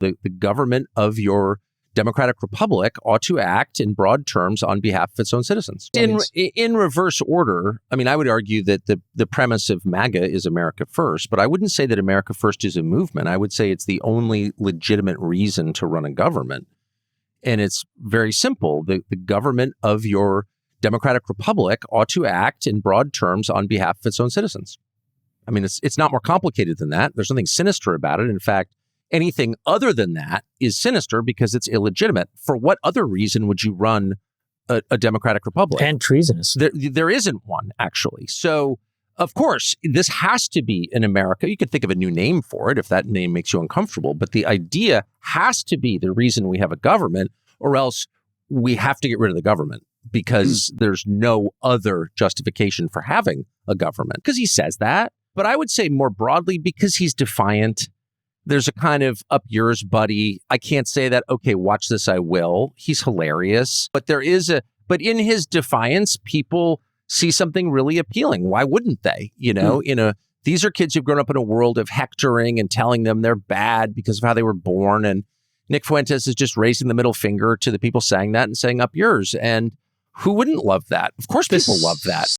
The government of your democratic republic ought to act in broad terms on behalf of its own citizens. In reverse order, I mean, I would argue that the premise of MAGA is America First, but I wouldn't say that America First is a movement. I would say it's the only legitimate reason to run a government. And it's very simple. The government of your democratic republic ought to act in broad terms on behalf of its own citizens. I mean, it's not more complicated than that. There's nothing sinister about it. In fact, anything other than that is sinister because it's illegitimate. For what other reason would you run a democratic republic? And treasonous. There isn't one, actually. So, of course, this has to be in America. You could think of a new name for it if that name makes you uncomfortable. But the idea has to be the reason we have a government, or else we have to get rid of the government because there's no other justification for having a government. Because he says that. But I would say more broadly, because he's defiant. There's a kind of up yours, buddy. I can't say that. Okay, watch this. I will. He's hilarious. But but in his defiance, people see something really appealing. Why wouldn't they? These are kids who've grown up in a world of hectoring and telling them they're bad because of how they were born. And Nick Fuentes is just raising the middle finger to the people saying that and saying up yours. And who wouldn't love that? Of course, people love that.